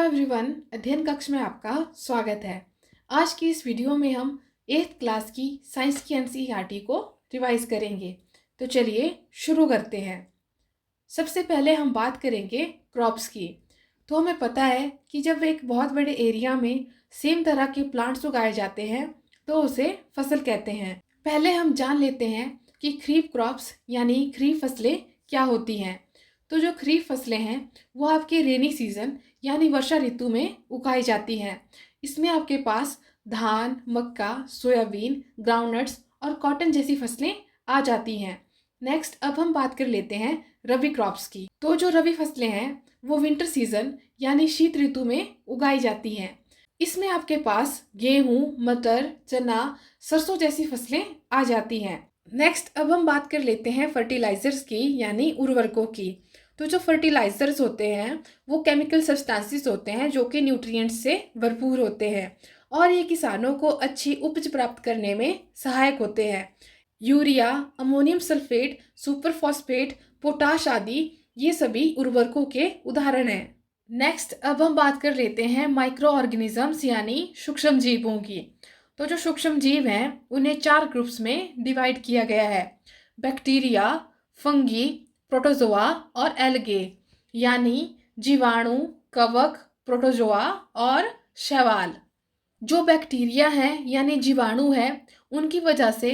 Hello everyone, अध्ययन कक्ष में आपका स्वागत है। आज की इस वीडियो में हम 8th क्लास की साइंस की एनसीईआरटी को रिवाइज करेंगे। तो चलिए शुरू करते हैं। सबसे पहले हम बात करेंगे क्रॉप्स की। तो हमें पता है कि जब एक बहुत बड़े एरिया में सेम तरह के प्लांट्स उगाए जाते हैं तो उसे फसल कहते हैं। पहले हम जान लेते हैं कि खरीफ क्रॉप्स यानी खरीफ फसलें क्या होती हैं। तो जो खरीफ फसलें हैं वो आपके रेनी सीजन यानी वर्षा ऋतु में उगाई जाती हैं। इसमें आपके पास धान, मक्का, सोयाबीन, ग्राउंडनट्स और कॉटन जैसी फसलें आ जाती हैं। नेक्स्ट अब हम बात कर लेते हैं रबी क्रॉप्स की। तो जो रबी फसलें हैं वो विंटर सीजन यानी शीत ऋतु में उगाई जाती हैं। इसमें आपके पास गेहूं, मटर, चना, सरसों जैसी फसलें आ जाती हैं। नेक्स्ट अब हम बात कर लेते हैं फर्टिलाइजर्स की यानी उर्वरकों की। तो जो फर्टिलाइजर्स होते हैं वो केमिकल सब्सटेंसेस होते हैं जो कि न्यूट्रिएंट्स से भरपूर होते हैं और ये किसानों को अच्छी उपज प्राप्त करने में सहायक होते हैं। Urea, ammonium sulphate, super phosphate, potash आदि ये सभी उर्वरकों के उदाहरण हैं। नेक्स्ट अब हम बात कर लेते हैं माइक्रो ऑर्गेनिजम्स यानी सूक्ष्म जीवों की। तो जो सूक्ष्म जीव हैं उन्हें 4 ग्रुप्स में डिवाइड किया गया है: बैक्टीरिया, फंगी, प्रोटोजोआ और एल्गे यानी जीवाणु, कवक, प्रोटोजोआ और शैवाल। जो बैक्टीरिया हैं यानी जीवाणु हैं उनकी वजह से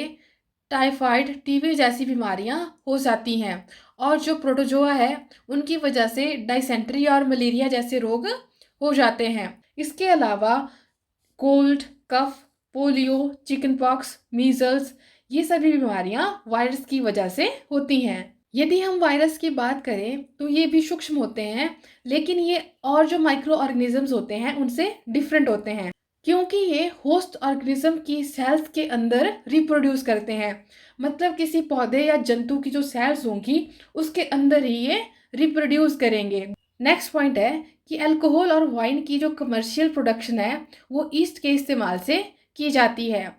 टाइफाइड, टीबी जैसी बीमारियां हो जाती हैं और जो प्रोटोजोआ है उनकी वजह से डाइसेंट्री और मलेरिया जैसे रोग हो जाते हैं। इसके अलावा कोल्ड, कफ, पोलियो, चिकन पॉक्स, मीजल्स ये सभी बीमारियां वायरस की वजह से होती हैं। यदि हम वायरस की बात करें तो ये भी सूक्ष्म होते हैं, लेकिन ये और जो माइक्रो ऑर्गेनिजम्स होते हैं उनसे डिफरेंट होते हैं क्योंकि ये होस्ट ऑर्गेनिज्म की सेल्स के अंदर रिप्रोड्यूस करते हैं। मतलब किसी पौधे या जंतु की जो सेल्स होंगी उसके अंदर ही ये रिप्रोड्यूस करेंगे। नेक्स्ट पॉइंट है कि अल्कोहल और वाइन की जो कमर्शियल प्रोडक्शन है वो ईस्ट के इस्तेमाल से की जाती है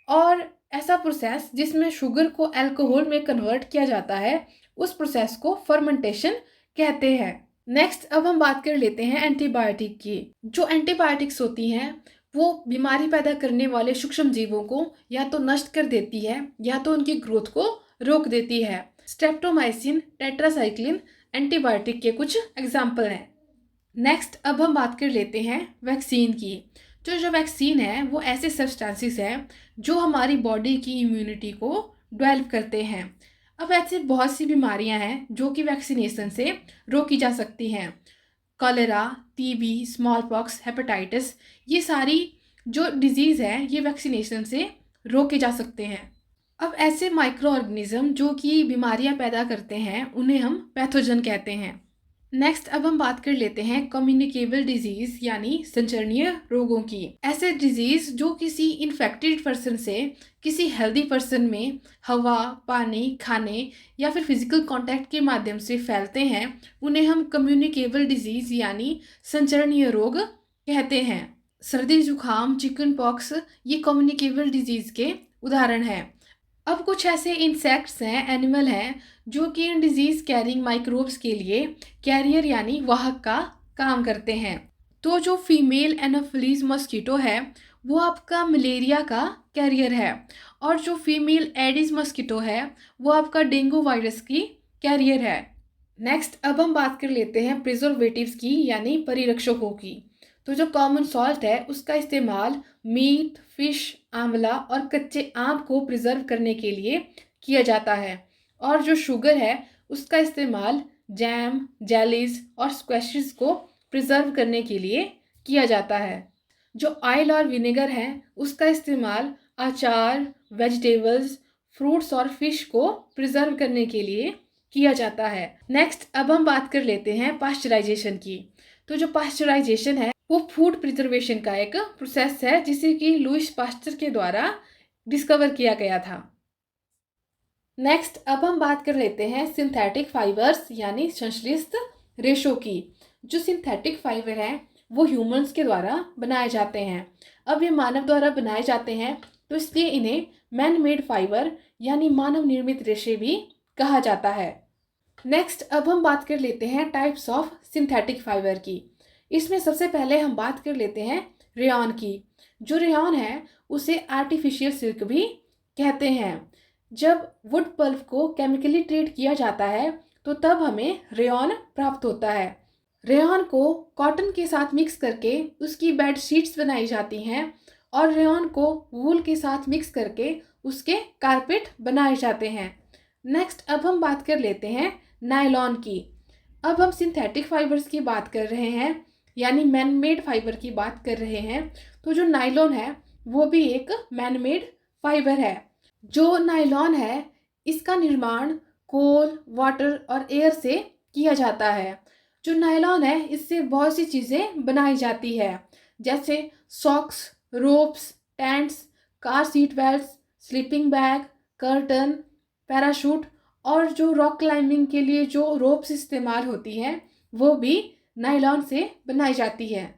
और ऐसा प्रोसेस जिसमें शुगर को अल्कोहल में कन्वर्ट किया जाता है उस प्रोसेस को फर्मेंटेशन कहते हैं। नेक्स्ट अब हम बात कर लेते हैं एंटीबायोटिक की। जो एंटीबायोटिक्स होती हैं वो बीमारी पैदा करने वाले सूक्ष्म जीवों को या तो नष्ट कर देती है या तो उनकी ग्रोथ को रोक देती है। स्ट्रेप्टोमाइसिन, टेट्रासाइक्लिन एंटीबायोटिक के कुछ एग्जाम्पल हैं। नेक्स्ट अब हम बात कर लेते हैं वैक्सीन की। जो वैक्सीन है वो ऐसे सब्सटेंसेस हैं जो हमारी बॉडी की इम्यूनिटी को डेवलप करते हैं। अब ऐसी बहुत सी बीमारियां हैं जो कि वैक्सीनेशन से रोकी जा सकती हैं। Cholera, TB, small pox, hepatitis ये सारी जो डिजीज़ है ये वैक्सीनेशन से रोके जा सकते हैं। अब ऐसे माइक्रो ऑर्गेनिज्म जो कि बीमारियां पैदा करते हैं उन्हें हम पैथोजन कहते हैं। नेक्स्ट अब हम बात कर लेते हैं कम्युनिकेबल डिजीज यानी संचरणीय रोगों की। ऐसे डिजीज जो किसी इन्फेक्टेड पर्सन से किसी हेल्दी पर्सन में हवा, पानी, खाने या फिर फिजिकल कांटेक्ट के माध्यम से फैलते हैं उन्हें हम कम्युनिकेबल डिजीज यानी संचरणीय रोग कहते हैं। सर्दी, जुकाम, चिकन पॉक्स ये कम्युनिकेबल डिजीज के उदाहरण हैं। अब कुछ ऐसे इंसेक्ट्स हैं, एनिमल हैं जो कि इन डिजीज कैरिंग माइक्रोब्स के लिए कैरियर यानी वाहक का काम करते हैं। तो जो फीमेल एनोफिलीज मस्कीटो है वो आपका मलेरिया का कैरियर है और जो फीमेल एडिस मस्कीटो है वो आपका डेंगू वायरस की कैरियर है। नेक्स्ट अब हम बात कर लेते हैं प्रिजर्वेटिव्स की यानी परिरक्षकों की। तो जो कॉमन सॉल्ट है उसका इस्तेमाल मीट, फिश, आंवला और कच्चे आम को प्रिजर्व करने के लिए किया जाता है और जो शुगर है उसका इस्तेमाल जैम, जेलीज और स्क्वैशेस को प्रिजर्व करने के लिए किया जाता है। जो ऑयल और विनेगर है उसका इस्तेमाल अचार, वेजिटेबल्स, फ्रूट्स और फिश को प्रिजर्व करने के लिए किया जाता है। नेक्स्ट अब हम बात कर लेते हैं पास्चराइजेशन की। तो जो पास्चराइजेशन है वो फूड प्रिजर्वेशन का एक प्रोसेस है जिसे कि लुईस पास्चर के द्वारा डिस्कवर किया गया था। नेक्स्ट अब हम बात कर लेते हैं सिंथेटिक फाइबर्स यानी संश्लेषित रेशों की। जो सिंथेटिक फाइबर हैं वो ह्यूमंस के द्वारा बनाए जाते हैं। अब ये मानव द्वारा बनाए जाते हैं तो इसलिए इन्हें मैन मेड फाइबर यानी मानव निर्मित रेशे भी कहा जाता है। नेक्स्ट अब हम बात कर लेते हैं टाइप्स ऑफ सिंथेटिक फाइबर की। इसमें सबसे पहले हम बात कर लेते हैं रेयॉन की। जो रेयॉन है उसे आर्टिफिशियल सिल्क भी कहते हैं। जब वुड पल्प को केमिकली ट्रीट किया जाता है तो तब हमें रेयॉन प्राप्त होता है। रेयॉन को कॉटन के साथ मिक्स करके उसकी बेड शीट्स बनाई जाती हैं और रेयॉन को वूल के साथ मिक्स करके उसके कारपेट बनाए जाते हैं। नेक्स्ट अब हम बात कर लेते हैं नायलॉन की। अब हम सिंथेटिक फाइबर्स की बात कर रहे हैं, यानी मैन मेड फाइबर की बात कर रहे हैं। तो जो नायलॉन है वो भी एक मैन मेड फाइबर है। जो नायलॉन है इसका निर्माण कोल, वाटर और एयर से किया जाता है। जो नायलॉन है इससे बहुत सी चीज़ें बनाई जाती है, जैसे socks, ropes, tents, car seat belts, sleeping bag, curtain, parachute और जो रॉक क्लाइंबिंग के लिए जो रोप्स इस्तेमाल होती हैं वो भी नायलॉन से बनाई जाती है।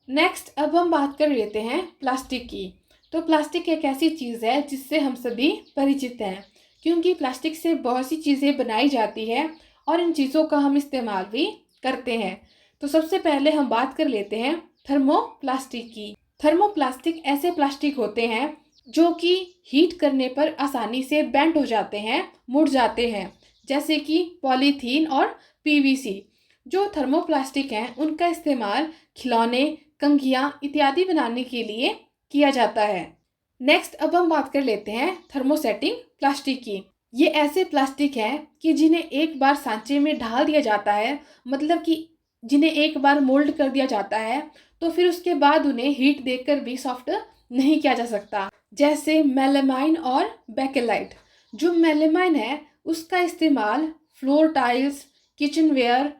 नेक्स्ट अब हम बात कर लेते हैं प्लास्टिक की। तो प्लास्टिक एक ऐसी चीज़ है जिससे हम सभी परिचित हैं, क्योंकि प्लास्टिक से बहुत सी चीज़ें बनाई जाती है और इन चीज़ों का हम इस्तेमाल भी करते हैं। तो सबसे पहले हम बात कर लेते हैं थर्मोप्लास्टिक की। थर्मोप्लास्टिक ऐसे प्लास्टिक होते हैं जो कि हीट करने पर आसानी से बेंड हो जाते हैं, मुड़ जाते हैं, जैसे कि पॉलीथीन और पीवीसी। जो थर्मोप्लास्टिक हैं उनका इस्तेमाल खिलौने, कंघियाँ इत्यादि बनाने के लिए किया जाता है। नेक्स्ट अब हम बात कर लेते हैं थर्मोसेटिंग प्लास्टिक की। ये ऐसे प्लास्टिक हैं कि जिन्हें एक बार सांचे में ढाल दिया जाता है, मतलब कि जिन्हें एक बार मोल्ड कर दिया जाता है तो फिर उसके बाद उन्हें हीट देकर भी सॉफ्ट नहीं किया जा सकता, जैसे मेलामाइन और बेकेलाइट। जो मेलामाइन है उसका इस्तेमाल फ्लोर टाइल्स, किचनवेयर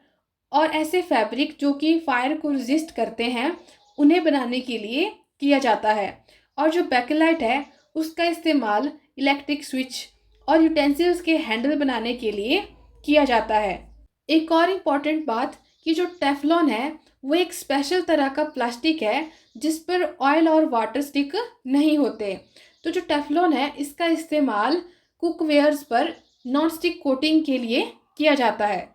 और ऐसे फैब्रिक जो कि फायर को रेजिस्ट करते हैं उन्हें बनाने के लिए किया जाता है। और जो बेकेलाइट है उसका इस्तेमाल इलेक्ट्रिक स्विच और यूटेंसिल्स के हैंडल बनाने के लिए किया जाता है। एक और इम्पॉर्टेंट बात कि जो टेफ्लॉन है वो एक स्पेशल तरह का प्लास्टिक है जिस पर ऑयल और वाटर स्टिक नहीं होते। तो जो टेफ्लॉन है इसका इस्तेमाल कुकवेयर्स पर नॉन स्टिक कोटिंग के लिए किया जाता है।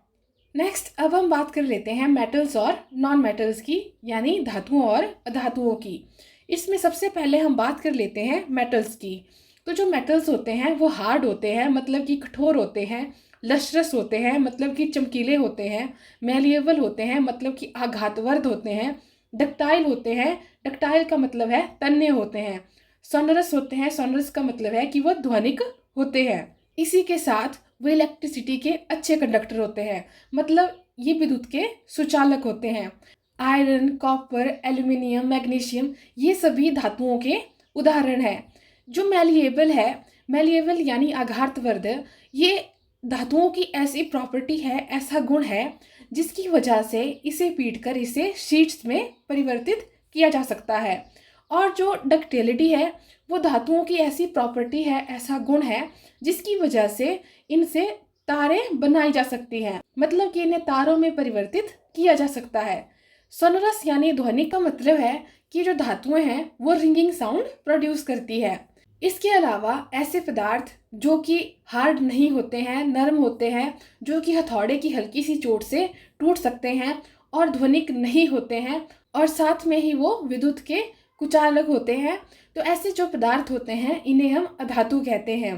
नेक्स्ट अब हम बात कर लेते हैं मेटल्स और नॉन मेटल्स की, यानी धातुओं और अधातुओं की। इसमें सबसे पहले हम बात कर लेते हैं मेटल्स की। तो जो मेटल्स होते हैं वो हार्ड होते हैं, मतलब कि कठोर होते हैं, लश्रस होते हैं, मतलब कि चमकीले होते हैं, मैलिएबल होते हैं, मतलब कि आघातवर्ध होते हैं, डक्टाइल होते हैं, डक्टाइल का मतलब है तन्ने होते हैं, सोनरस होते हैं, सोनरस का मतलब है कि वह ध्वनिक होते हैं। इसी के साथ वो इलेक्ट्रिसिटी के अच्छे कंडक्टर होते हैं, मतलब ये विद्युत के सुचालक होते हैं। आयरन, कॉपर, एल्यूमिनियम, मैग्नीशियम ये सभी धातुओं के उदाहरण हैं। जो मैलिएबल है, मैलिएबल यानी आघातवर्ध, ये धातुओं की ऐसी प्रॉपर्टी है, ऐसा गुण है जिसकी वजह से इसे पीटकर इसे शीट्स में परिवर्तित किया जा सकता है। और जो डक्टिलिटी है वो धातुओं की ऐसी प्रॉपर्टी है, ऐसा गुण है जिसकी वजह से इनसे तारें बनाई जा सकती हैं, मतलब कि इन्हें तारों में परिवर्तित किया जा सकता है। सोनरस यानी ध्वनि का मतलब है कि जो धातुएं हैं वो रिंगिंग साउंड प्रोड्यूस करती है। इसके अलावा ऐसे पदार्थ जो कि हार्ड नहीं होते हैं, नरम होते हैं, जो कि हथौड़े की हल्की सी चोट से टूट सकते हैं और ध्वनिक नहीं होते हैं, और साथ में ही वो विद्युत के कुचालक होते हैं। तो ऐसे जो पदार्थ होते हैं इन्हें हम अधातु कहते हैं।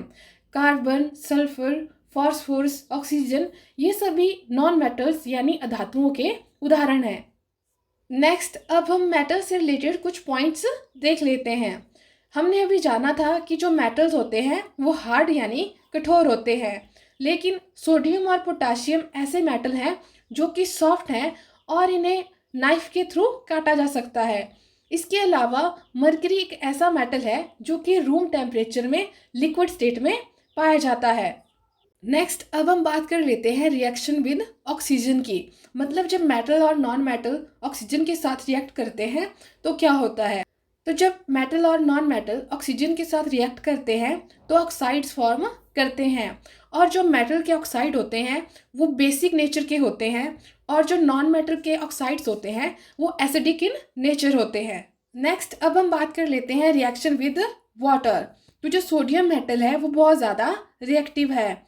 कार्बन, सल्फर, फॉस्फोरस, ऑक्सीजन ये सभी नॉन मेटल्स यानी अधातुओं के उदाहरण हैं। नेक्स्ट अब हम मेटल से रिलेटेड कुछ पॉइंट्स देख लेते हैं। हमने अभी जाना था कि जो मेटल्स होते हैं वो हार्ड यानी कठोर होते हैं, लेकिन सोडियम और पोटाशियम ऐसे मेटल हैं जो कि सॉफ्ट हैं और इन्हें नाइफ के थ्रू काटा जा सकता है। इसके अलावा मरकरी एक ऐसा मेटल है जो कि रूम टेम्परेचर में लिक्विड स्टेट में पाया जाता है। नेक्स्ट अब हम बात कर लेते हैं रिएक्शन विद ऑक्सीजन की, मतलब जब मेटल और नॉन मेटल ऑक्सीजन के साथ रिएक्ट करते हैं तो क्या होता है। तो जब मेटल और नॉन मेटल ऑक्सीजन के साथ रिएक्ट करते हैं तो ऑक्साइड्स फॉर्म करते हैं, और जो मेटल के ऑक्साइड होते हैं वो बेसिक नेचर के होते हैं और जो नॉन मेटल के ऑक्साइड्स होते हैं वो एसिडिक इन नेचर होते हैं। नेक्स्ट अब हम बात कर लेते हैं रिएक्शन विद वाटर। तो जो सोडियम मेटल है वो बहुत ज़्यादा रिएक्टिव है,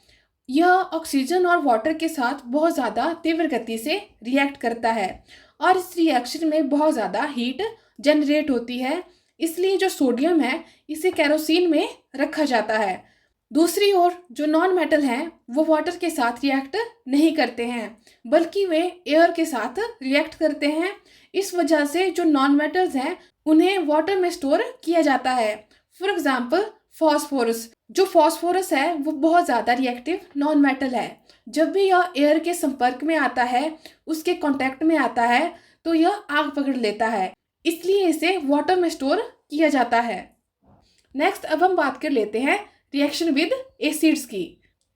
यह ऑक्सीजन और वाटर के साथ बहुत ज़्यादा तीव्र गति से रिएक्ट करता है, और इस रिएक्शन में बहुत ज़्यादा हीट जनरेट होती है, इसलिए जो सोडियम है इसे केरोसिन में रखा जाता है। दूसरी ओर जो नॉन मेटल हैं वो वाटर के साथ रिएक्ट नहीं करते हैं, बल्कि वे एयर के साथ रिएक्ट करते हैं। इस वजह से जो नॉन मेटल्स हैं उन्हें वाटर में स्टोर किया जाता है। फॉर एग्जाम्पल फॉस्फोरस, जो फॉस्फोरस है वो बहुत ज़्यादा रिएक्टिव नॉन मेटल है। जब भी यह एयर के संपर्क में आता है, उसके कांटेक्ट में आता है, तो यह आग पकड़ लेता है, इसलिए इसे वाटर में स्टोर किया जाता है। नेक्स्ट अब हम बात कर लेते हैं रिएक्शन विद एसिड्स की।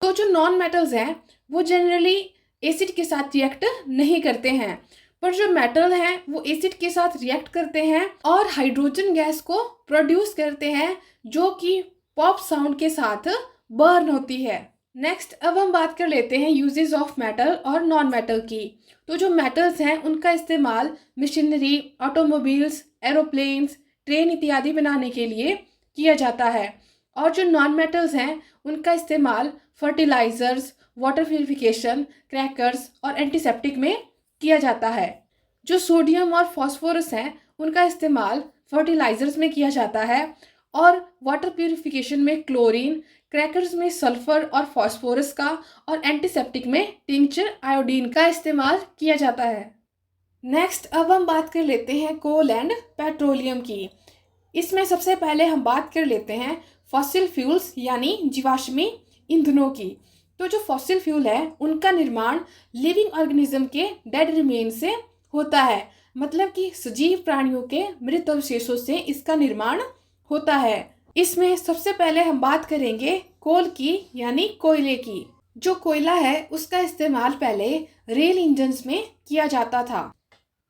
तो जो नॉन मेटल्स हैं वो जनरली एसिड के साथ रिएक्ट नहीं करते हैं, पर जो मेटल हैं वो एसिड के साथ रिएक्ट करते हैं और हाइड्रोजन गैस को प्रोड्यूस करते हैं, जो कि पॉप साउंड के साथ बर्न होती है। नेक्स्ट अब हम बात कर लेते हैं यूजेस ऑफ मेटल और नॉन मेटल की। तो जो मेटल्स हैं उनका इस्तेमाल मशीनरी, ऑटोमोबाइल्स, एरोप्लेन्स, ट्रेन इत्यादि बनाने के लिए किया जाता है, और जो नॉन मेटल्स हैं उनका इस्तेमाल फर्टिलाइजर्स, वाटर प्यूरिफिकेशन, क्रैकर्स और एंटीसेप्टिक में किया जाता है। जो सोडियम और फास्फोरस हैं उनका इस्तेमाल फर्टिलाइजर्स में किया जाता है, और वाटर प्यूरिफिकेशन में क्लोरीन, क्रैकर्स में सल्फर और फास्फोरस का, और एंटीसेप्टिक में टिंचर आयोडीन का इस्तेमाल किया जाता है। नेक्स्ट अब हम बात कर लेते हैं कोल एंड पेट्रोलियम की। इसमें सबसे पहले हम बात कर लेते हैं फॉसिल फ्यूल्स यानी जीवाश्मी ईंधनों की। तो जो फॉसिल फ्यूल है उनका निर्माण लिविंग ऑर्गेनिज्म के डेड रिमेन से होता है, मतलब कि सजीव प्राणियों के मृत अवशेषों से इसका निर्माण होता है। इसमें सबसे पहले हम बात करेंगे कोल की यानी कोयले की। जो कोयला है उसका इस्तेमाल पहले रेल इंजन्स में किया जाता था।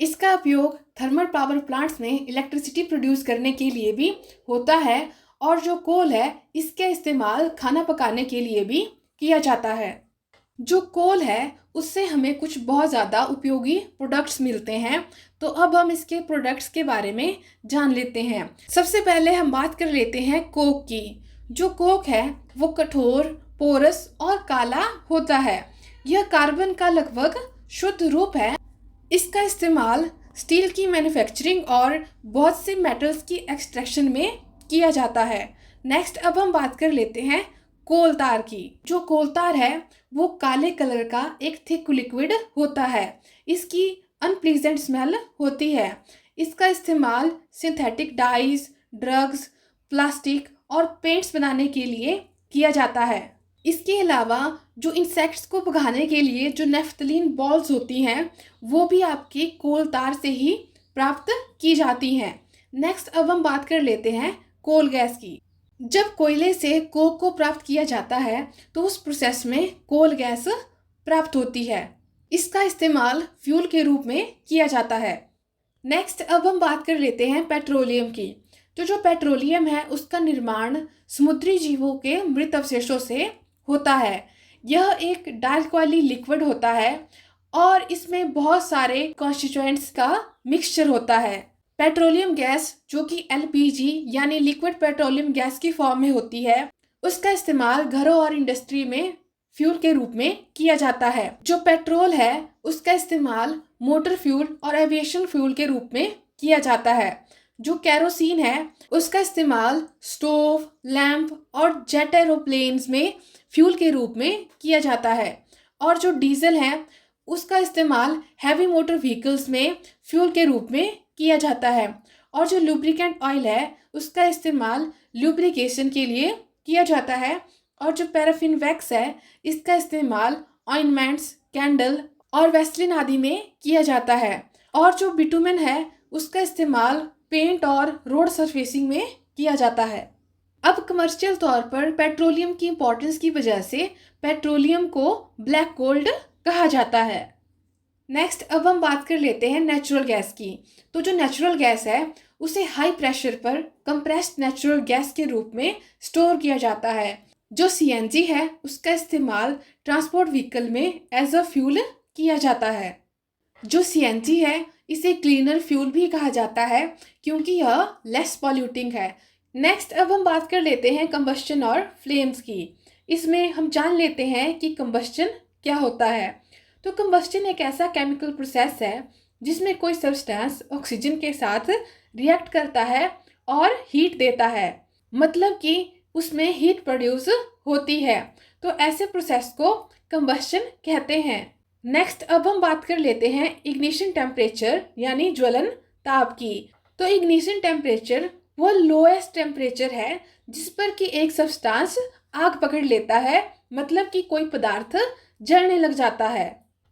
इसका उपयोग थर्मल पावर प्लांट्स में इलेक्ट्रिसिटी प्रोड्यूस करने के लिए भी होता है, और जो कोल है इसके इस्तेमाल खाना पकाने के लिए भी किया जाता है। जो कोल है उससे हमें कुछ बहुत ज़्यादा उपयोगी प्रोडक्ट्स मिलते हैं, तो अब हम इसके प्रोडक्ट्स के बारे में जान लेते हैं। सबसे पहले हम बात कर लेते हैं कोक की। जो कोक है वो कठोर, पोरस और काला होता है। यह कार्बन का लगभग शुद्ध रूप है। इसका इस्तेमाल स्टील की मैन्युफैक्चरिंग और बहुत से मेटल्स की एक्सट्रैक्शन में किया जाता है। नेक्स्ट अब हम बात कर लेते हैं कोलतार की। जो कोलतार है वो काले कलर का एक थिक लिक्विड होता है। इसकी अनप्लीजेंट स्मेल होती है। इसका इस्तेमाल सिंथेटिक डाइज, ड्रग्स, प्लास्टिक और पेंट्स बनाने के लिए किया जाता है। इसके अलावा जो इंसेक्ट्स को भगाने के लिए जो नेफ्थलीन बॉल्स होती हैं वो भी आपकी कोलतार से ही प्राप्त की जाती हैं। नेक्स्ट अब हम बात कर लेते हैं कोल गैस की। जब कोयले से कोक को प्राप्त किया जाता है तो उस प्रोसेस में कोल गैस प्राप्त होती है। इसका इस्तेमाल फ्यूल के रूप में किया जाता है। नेक्स्ट अब हम बात कर लेते हैं पेट्रोलियम की। तो जो पेट्रोलियम है उसका निर्माण समुद्री जीवों के मृत अवशेषों से होता है। यह एक डार्क वाली लिक्विड होता है और इसमें बहुत सारे कॉन्स्टिट्यूएंट्स का मिक्सचर होता है। पेट्रोलियम गैस जो कि एलपीजी यानी लिक्विड पेट्रोलियम गैस की फॉर्म में होती है, उसका इस्तेमाल घरों और इंडस्ट्री में फ्यूल के रूप में किया जाता है। जो पेट्रोल है उसका इस्तेमाल मोटर फ्यूल और एविएशन फ्यूल के रूप में किया जाता है। जो कैरोसिन है उसका इस्तेमाल स्टोव, लैंप और जेट एरोप्लेन्स में फ्यूल के रूप में किया जाता है। और जो डीजल है उसका इस्तेमाल हैवी मोटर व्हीकल्स में फ्यूल के रूप में किया जाता है। और जो लुब्रिकेंट ऑयल है उसका इस्तेमाल लुब्रिकेशन के लिए किया जाता है। और जो पैराफिन वैक्स है इसका इस्तेमाल ऑइंटमेंट्स, कैंडल और वैसलिन आदि में किया जाता है। और जो बिटुमेन है उसका इस्तेमाल पेंट और रोड सरफेसिंग में किया जाता है। अब कमर्शियल तौर पर पेट्रोलियम की इंपॉर्टेंस की वजह से पेट्रोलियम को ब्लैक गोल्ड कहा जाता है। नेक्स्ट अब हम बात कर लेते हैं नेचुरल गैस की। तो जो नेचुरल गैस है उसे हाई प्रेशर पर कंप्रेस्ड नेचुरल गैस के रूप में स्टोर किया जाता है। जो सीएनजी है उसका इस्तेमाल ट्रांसपोर्ट व्हीकल में एज अ फ्यूल किया जाता है। जो सीएनजी है इसे क्लीनर फ्यूल भी कहा जाता है क्योंकि यह लेस पॉल्यूटिंग है। नेक्स्ट अब हम बात कर लेते हैं कंबस्शन और फ्लेम्स की। इसमें हम जान लेते हैं कि कंबस्शन क्या होता है। तो कंबस्शन एक ऐसा केमिकल प्रोसेस है जिसमें कोई सब्सटेंस ऑक्सीजन के साथ रिएक्ट करता है और हीट देता है, मतलब कि उसमें हीट प्रोड्यूस होती है। तो ऐसे प्रोसेस को कंबस्शन कहते हैं। नेक्स्ट अब हम बात कर लेते हैं इग्निशन टेम्परेचर यानी ज्वलन ताप की। तो इग्निशन टेम्परेचर वो लोएस्ट टेम्परेचर है जिस पर कि एक सब्सटेंस आग पकड़ लेता है, मतलब कि कोई पदार्थ जलने लग जाता है।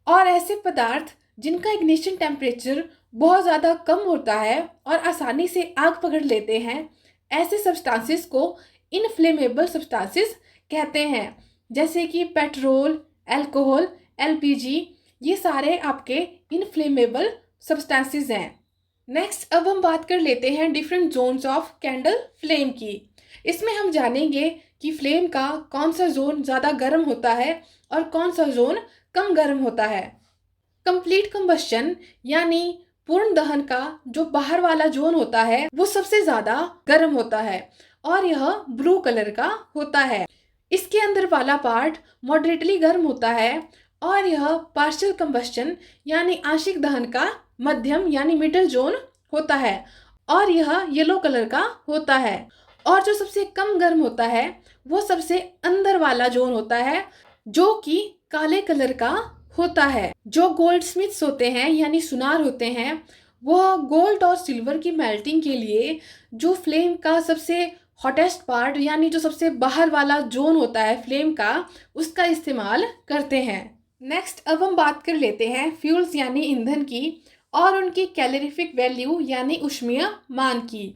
और ऐसे पदार्थ जिनका इग्निशन टेम्परेचर बहुत ज़्यादा कम होता है और आसानी से आग पकड़ लेते हैं, ऐसे सब्सटेंसेस को इनफ्लेमेबल सब्सटेंसेस कहते हैं, जैसे कि पेट्रोल, अल्कोहल, एलपीजी, ये सारे आपके इनफ्लेमेबल सब्सटेंसेस हैं। नेक्स्ट अब हम बात कर लेते हैं different zones of candle flame की। इसमें हम जानेंगे कि फ्लेम का कौन सा जोन ज़्यादा गर्म होता है और कौन सा जोन कम गर्म होता है। कंप्लीट कंबस्शन यानी पूर्ण दहन का जो बाहर वाला जोन होता है वो सबसे ज़्यादा गर्म होता है और यह ब्लू कलर का होता है। इसके अंदर वाला पार्ट मॉडरेटली गर्म होता है और यह पार्शियल कंबस्शन यानी आंशिक दहन का मध्यम यानी मिडल जोन होता है और यह येलो कलर का होता है। और जो सबसे कम गर्म होता है वो सबसे अंदर वाला जोन होता है जो कि काले कलर का होता है। जो गोल्ड स्मिथ्स होते हैं यानी सुनार होते हैं, वो गोल्ड और सिल्वर की मेल्टिंग के लिए जो फ्लेम का सबसे हॉटेस्ट पार्ट यानी जो सबसे बाहर वाला जोन होता है फ्लेम का, उसका इस्तेमाल करते हैं। नेक्स्ट अब हम बात कर लेते हैं फ्यूल्स यानी ईंधन की और उनकी कैलोरीफिक वैल्यू यानी ऊष्मीय मान की।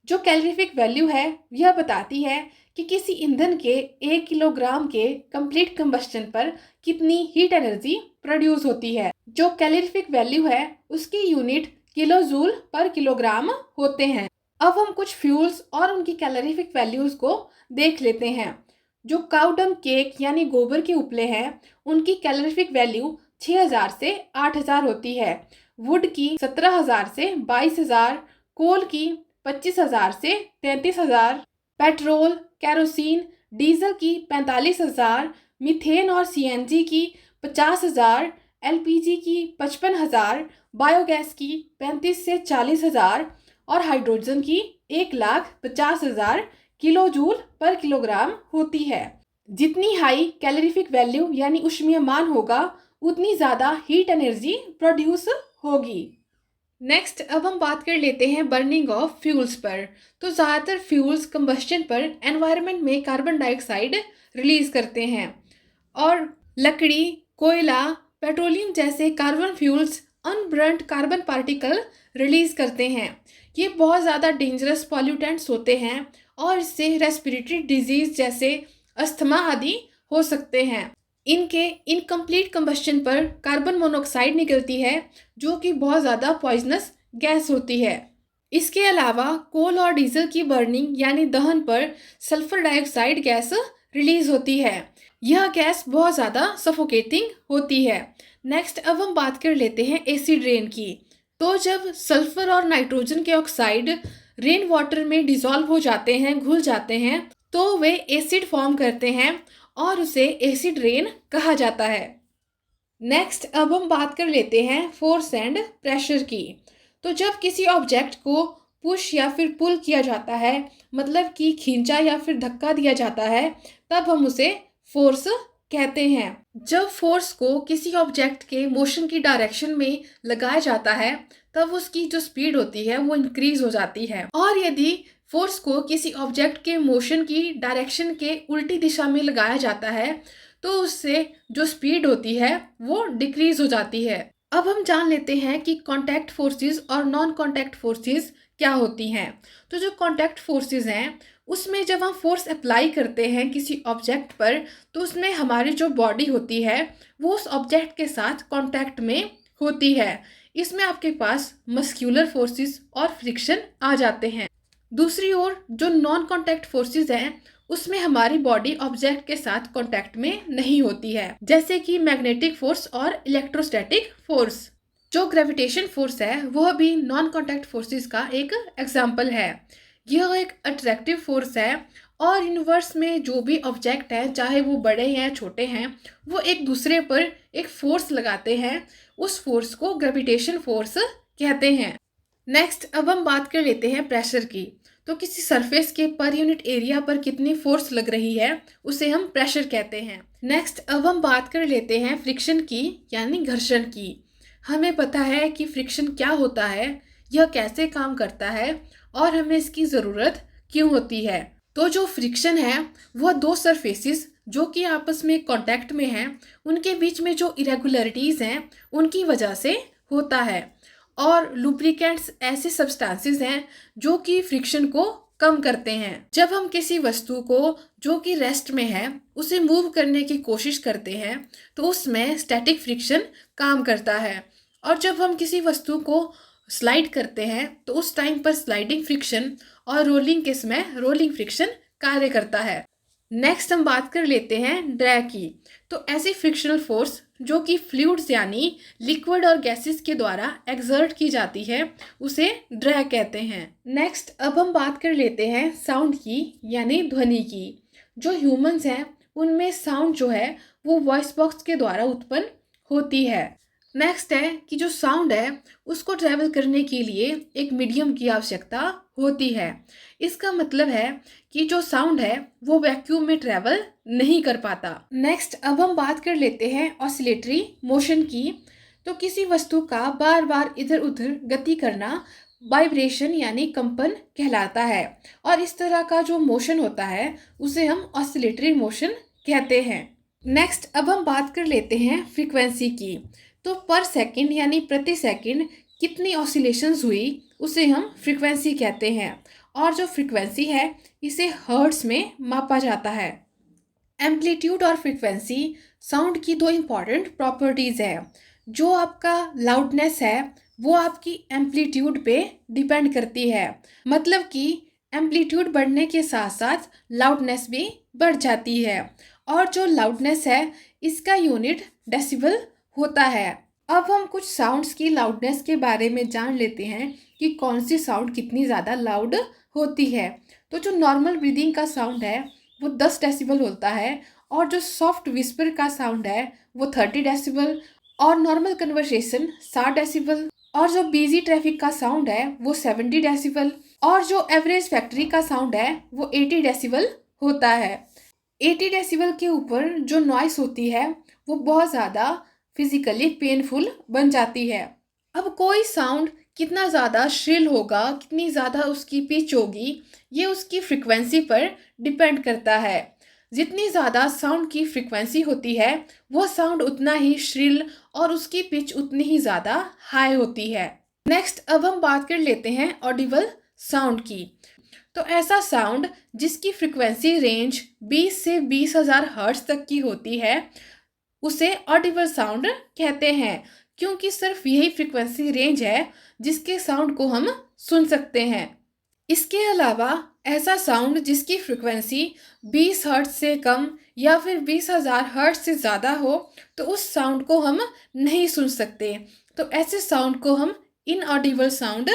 जो कैलोरीफिक वैल्यू है यह बताती है कि किसी ईंधन के 1 किलोग्राम के कंप्लीट कंबस्शन पर कितनी हीट एनर्जी प्रोड्यूस होती है। जो कैलोरीफिक वैल्यू है उसकी यूनिट किलो जूल पर किलोग्राम होते हैं। अब हम कुछ फ्यूल्स और उनकी कैलोरीफिक वैल्यूज को देख लेते हैं। जो काउडंग केक यानी गोबर के उपले हैं, उनकी कैलोरीफिक वैल्यू 6000 से 8000 होती है। वुड की 17000 से 22000, कोल की 25000 से 33000, पेट्रोल, केरोसिन, डीजल की 45000, मीथेन और सीएनजी की 50000, एलपीजी की 55000, बायोगैस की 35 से 40000 और हाइड्रोजन की 1,50,000 किलो जूल पर किलोग्राम होती है। जितनी हाई कैलोरीफिक वैल्यू यानी ऊष्मीय मान होगा उतनी ज़्यादा हीट एनर्जी प्रोड्यूस होगी। नेक्स्ट अब हम बात कर लेते हैं बर्निंग ऑफ फ्यूल्स पर। तो ज़्यादातर फ्यूल्स कंबस्शन पर एनवायरनमेंट में कार्बन डाइऑक्साइड रिलीज करते हैं और लकड़ी, कोयला, पेट्रोलियम जैसे carbon fuels unburned carbon particle release करते हैं। ये बहुत ज़्यादा डेंजरस पॉल्यूटेंट्स होते हैं और इससे रेस्पिरेटरी डिजीज जैसे अस्थमा आदि हो सकते हैं। इनके इनकम्प्लीट कंबस्शन पर कार्बन मोनोऑक्साइड निकलती है जो कि बहुत ज़्यादा पॉइजनस गैस होती है। इसके अलावा कोल और डीजल की बर्निंग यानी दहन पर सल्फर डाइऑक्साइड गैस रिलीज होती है। यह गैस बहुत ज़्यादा सफोकेटिंग होती है। नेक्स्ट अब हम बात कर लेते हैं एसिड रेन की। तो जब सल्फर और नाइट्रोजन के ऑक्साइड रेन वाटर में डिसॉल्व हो जाते हैं, घुल जाते हैं, तो वे एसिड फॉर्म करते हैं और उसे एसिड रेन कहा जाता है। नेक्स्ट अब हम बात कर लेते हैं फोर्स एंड प्रेशर की। तो जब किसी ऑब्जेक्ट को पुश या फिर पुल किया जाता है, मतलब कि खींचा या फिर धक्का दिया जाता है, तब हम उसे फोर्स कहते हैं। जब फोर्स को किसी ऑब्जेक्ट के मोशन की डायरेक्शन में लगाया जाता है तब उसकी जो स्पीड होती है वो इंक्रीज हो जाती है, और यदि फोर्स को किसी ऑब्जेक्ट के मोशन की डायरेक्शन के उल्टी दिशा में लगाया जाता है तो उससे जो स्पीड होती है वो डिक्रीज हो जाती है। अब हम जान लेते हैं कि कॉन्टैक्ट फोर्सेस और नॉन कॉन्टैक्ट फोर्सेस क्या होती हैं। तो जो कॉन्टैक्ट फोर्सेस हैं उसमें जब हम फोर्स अप्लाई करते हैं किसी ऑब्जेक्ट पर तो उसमें हमारी जो बॉडी होती है वो उस ऑब्जेक्ट के साथ कॉन्टैक्ट में होती है। इसमें आपके पास मस्क्यूलर फोर्सेस और फ्रिक्शन आ जाते हैं। दूसरी ओर जो नॉन कॉन्टैक्ट फोर्सेस हैं उसमें हमारी बॉडी ऑब्जेक्ट के साथ कांटेक्ट में नहीं होती है, जैसे कि मैग्नेटिक फोर्स और इलेक्ट्रोस्टैटिक फोर्स। जो ग्रेविटेशन फोर्स है वह भी नॉन कॉन्टैक्ट फोर्सेस का एक एग्जाम्पल है। यह एक अट्रैक्टिव फोर्स है और यूनिवर्स में जो भी ऑब्जेक्ट है, चाहे वो बड़े हैं छोटे हैं, वो एक दूसरे पर एक फोर्स लगाते हैं। उस फोर्स को ग्रेविटेशन फोर्स कहते हैं। नेक्स्ट अब हम बात कर लेते हैं प्रेशर की। तो किसी सरफेस के पर यूनिट एरिया पर कितनी फोर्स लग रही है, उसे हम प्रेशर कहते हैं। नेक्स्ट अब हम बात कर लेते हैं फ्रिक्शन की, यानी घर्षण की। हमें पता है कि फ्रिक्शन क्या होता है, यह कैसे काम करता है और हमें इसकी ज़रूरत क्यों होती है। तो जो फ्रिक्शन है वह दो सरफेसेस जो कि आपस में कांटेक्ट में हैं, उनके बीच में जो इरेगुलरिटीज़ हैं उनकी वजह से होता है। और लुब्रिकेंट्स ऐसे सब्सटेंसेस हैं जो कि फ्रिक्शन को कम करते हैं। जब हम किसी वस्तु को जो कि रेस्ट में है उसे मूव करने की कोशिश करते हैं तो उसमें स्टैटिक फ्रिक्शन काम करता है। और जब हम किसी वस्तु को स्लाइड करते हैं तो उस टाइम पर स्लाइडिंग फ्रिक्शन और रोलिंग केस में रोलिंग फ्रिक्शन कार्य करता है। नेक्स्ट हम बात कर लेते हैं ड्रैग की। तो ऐसी फ्रिक्शनल फोर्स जो कि फ्लूइड्स यानी लिक्विड और गैसेस के द्वारा एक्सर्ट की जाती है उसे ड्रैग कहते हैं। नेक्स्ट अब हम बात कर लेते हैं साउंड की, यानी ध्वनि की। जो ह्यूमंस हैं उनमें साउंड जो है वो वॉइस बॉक्स के द्वारा उत्पन्न होती है। नेक्स्ट है कि जो साउंड है उसको ट्रैवल करने के लिए एक मीडियम की आवश्यकता होती है। इसका मतलब है कि जो साउंड है वो वैक्यूम में ट्रैवल नहीं कर पाता। नेक्स्ट अब हम बात कर लेते हैं ऑसिलेटरी मोशन की। तो किसी वस्तु का बार बार इधर उधर गति करना वाइब्रेशन यानी कंपन कहलाता है। और इस तरह का जो मोशन होता है उसे हम ऑसिलेटरी मोशन कहते हैं। नेक्स्ट अब हम बात कर लेते हैं फ्रीक्वेंसी की। तो पर सेकंड यानी प्रति सेकंड कितनी ऑसिलेशंस हुई उसे हम फ्रीक्वेंसी कहते हैं। और जो फ्रीक्वेंसी है इसे हर्ट्ज में मापा जाता है। एम्पलीट्यूड और फ्रीक्वेंसी साउंड की दो इम्पॉर्टेंट प्रॉपर्टीज़ है। जो आपका लाउडनेस है वो आपकी एम्पलीट्यूड पे डिपेंड करती है। मतलब कि एम्पलीट्यूड बढ़ने के साथ साथ लाउडनेस भी बढ़ जाती है। और जो लाउडनेस है इसका यूनिट डेसिबल होता है। अब हम कुछ साउंड्स की लाउडनेस के बारे में जान लेते हैं कि कौन सी साउंड कितनी ज़्यादा लाउड होती है। तो जो नॉर्मल ब्रीदिंग का साउंड है वो 10 डेसिबल होता है। और जो सॉफ्ट विस्पर का साउंड है वो 30 डेसिबल। और नॉर्मल कन्वर्सेशन 60 डेसिबल। और जो बिजी ट्रैफिक का साउंड है वो 70 डेसिबल। और जो एवरेज फैक्ट्री का साउंड है वो 80 डेसिबल होता है। 80 डेसिबल के ऊपर जो नॉइस होती है वो बहुत ज़्यादा फिजिकली पेनफुल बन जाती है। अब कोई साउंड कितना ज़्यादा श्रिल होगा, कितनी ज़्यादा उसकी पिच होगी, ये उसकी फ्रिक्वेंसी पर डिपेंड करता है। जितनी ज़्यादा साउंड की फ्रिक्वेंसी होती है वो साउंड उतना ही श्रिल और उसकी पिच उतनी ही ज़्यादा हाई होती है। नेक्स्ट अब हम बात कर लेते हैं ऑडिबल साउंड की। तो ऐसा साउंड जिसकी फ्रिक्वेंसी रेंज 20 से 20,000 हर्ट्ज तक की होती है उसे ऑडिबल साउंड कहते हैं, क्योंकि सिर्फ यही फ्रिक्वेंसी रेंज है जिसके साउंड को हम सुन सकते हैं। इसके अलावा ऐसा साउंड जिसकी फ्रिक्वेंसी 20 हर्ट्ज से कम या फिर 20,000 हर्ट्ज से ज़्यादा हो तो उस साउंड को हम नहीं सुन सकते। तो ऐसे साउंड को हम इनऑडिबल साउंड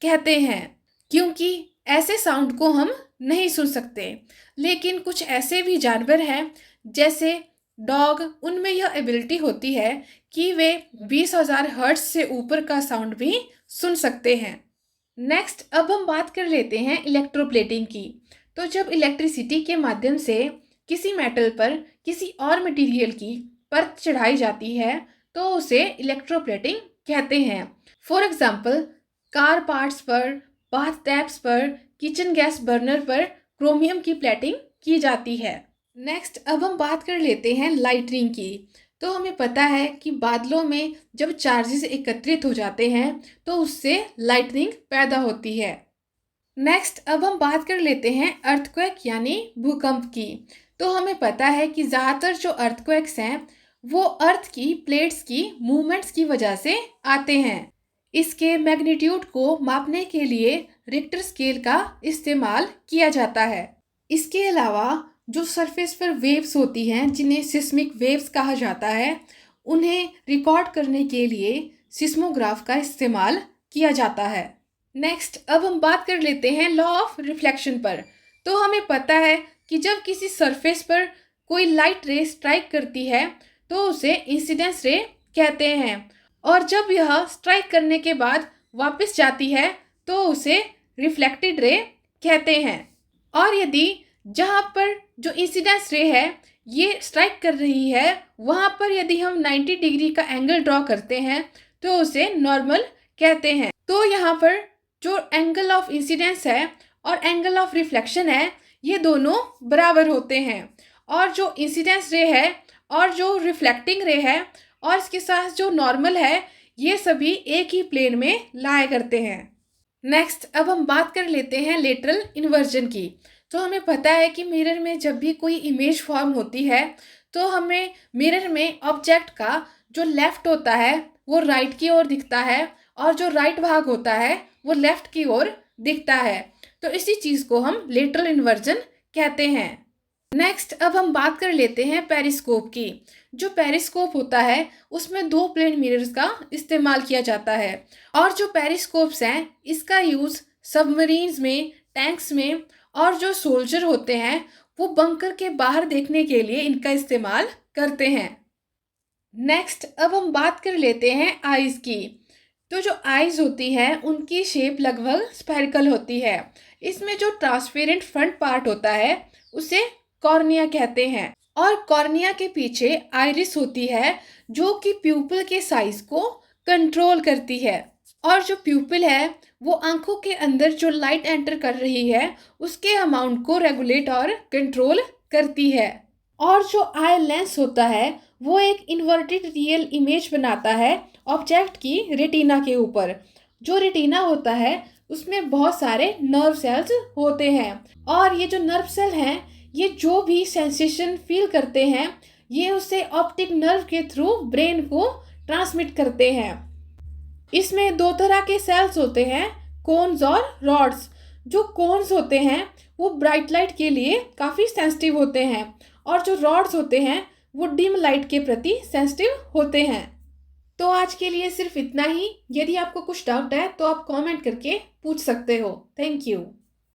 कहते हैं, क्योंकि ऐसे साउंड को हम नहीं सुन सकते। लेकिन कुछ ऐसे भी जानवर हैं जैसे डॉग, उनमें यह एबिलिटी होती है कि वे 20,000 हर्ट्ज से ऊपर का साउंड भी सुन सकते हैं। नेक्स्ट अब हम बात कर लेते हैं इलेक्ट्रोप्लेटिंग की। तो जब इलेक्ट्रिसिटी के माध्यम से किसी मेटल पर किसी और मटेरियल की परत चढ़ाई जाती है तो उसे इलेक्ट्रोप्लेटिंग कहते हैं। फॉर एग्जांपल कार पार्ट्स पर, बाथ टैप्स पर, किचन गैस बर्नर पर क्रोमियम की प्लेटिंग की जाती है। नेक्स्ट अब हम बात कर लेते हैं लाइटनिंग की। तो हमें पता है कि बादलों में जब चार्जेस एकत्रित हो जाते हैं तो उससे लाइटनिंग पैदा होती है। नेक्स्ट अब हम बात कर लेते हैं अर्थक्वेक यानी भूकंप की। तो हमें पता है कि ज़्यादातर जो अर्थक्वेक्स हैं वो अर्थ की प्लेट्स की मूवमेंट्स की वजह से आते हैं। इसके मैग्नीट्यूड को मापने के लिए रिक्टर स्केल का इस्तेमाल किया जाता है। इसके अलावा जो सरफेस पर वेव्स होती हैं जिन्हें सिस्मिक वेव्स कहा जाता है, उन्हें रिकॉर्ड करने के लिए सिस्मोग्राफ का इस्तेमाल किया जाता है। नेक्स्ट अब हम बात कर लेते हैं लॉ ऑफ रिफ्लेक्शन पर। तो तो हमें पता है कि जब किसी सरफेस पर कोई लाइट रे स्ट्राइक करती है तो उसे इंसिडेंस रे कहते हैं, और जब यह स्ट्राइक करने के बाद वापस जाती है तो उसे रिफ्लेक्टेड रे कहते हैं। और यदि जहाँ पर जो इंसिडेंस रे है ये स्ट्राइक कर रही है वहाँ पर यदि हम 90 डिग्री का एंगल ड्रॉ करते हैं तो उसे नॉर्मल कहते हैं। तो यहाँ पर जो एंगल ऑफ इंसिडेंस है और एंगल ऑफ रिफ्लेक्शन है ये दोनों बराबर होते हैं, और जो इंसिडेंस रे है और जो रिफ्लेक्टिंग रे है और इसके साथ जो नॉर्मल है ये सभी एक ही प्लेन में लाया करते हैं। नेक्स्ट अब हम बात कर लेते हैं लेटरल इन्वर्जन की। तो हमें पता है कि मिरर में जब भी कोई इमेज फॉर्म होती है तो हमें मिरर में ऑब्जेक्ट का जो लेफ्ट होता है वो राइट की ओर दिखता है और जो राइट भाग होता है वो लेफ्ट की ओर दिखता है। तो इसी चीज़ को हम लेटरल इन्वर्जन कहते हैं। नेक्स्ट अब हम बात कर लेते हैं पेरिस्कोप की। जो पेरिस्कोप होता है उसमें 2 प्लेन मिरर्स का इस्तेमाल किया जाता है, और जो पेरिस्कोप्स हैं इसका यूज़ सबमरीन्स में, टैंक्स में, और जो सोल्जर होते हैं वो बंकर के बाहर देखने के लिए इनका इस्तेमाल करते हैं। नेक्स्ट अब हम बात कर लेते हैं आइज़ की। तो जो आइज़ होती है उनकी शेप लगभग स्फेरिकल होती है। इसमें जो ट्रांसपेरेंट फ्रंट पार्ट होता है उसे कॉर्निया कहते हैं, और कॉर्निया के पीछे आइरिस होती है जो कि प्यूपिल के साइज को कंट्रोल करती है, और जो प्यूपिल है वो आंखों के अंदर जो लाइट एंटर कर रही है उसके अमाउंट को रेगुलेट और कंट्रोल करती है। और जो आई लेंस होता है वो एक इन्वर्टेड रियल इमेज बनाता है ऑब्जेक्ट की रेटिना के ऊपर। जो रेटिना होता है उसमें बहुत सारे नर्व सेल्स होते हैं, और ये जो नर्व सेल हैं ये जो भी सेंसेशन फील करते हैं ये उसे ऑप्टिक नर्व के थ्रू ब्रेन को ट्रांसमिट करते हैं। इसमें 2 तरह के सेल्स होते हैं, कोन्स और रॉड्स। जो कोन्स होते हैं वो ब्राइट लाइट के लिए काफ़ी सेंसिटिव होते हैं, और जो रॉड्स होते हैं वो डिम लाइट के प्रति सेंसिटिव होते हैं। तो आज के लिए सिर्फ इतना ही। यदि आपको कुछ डाउट है तो आप कमेंट करके पूछ सकते हो। Thank you.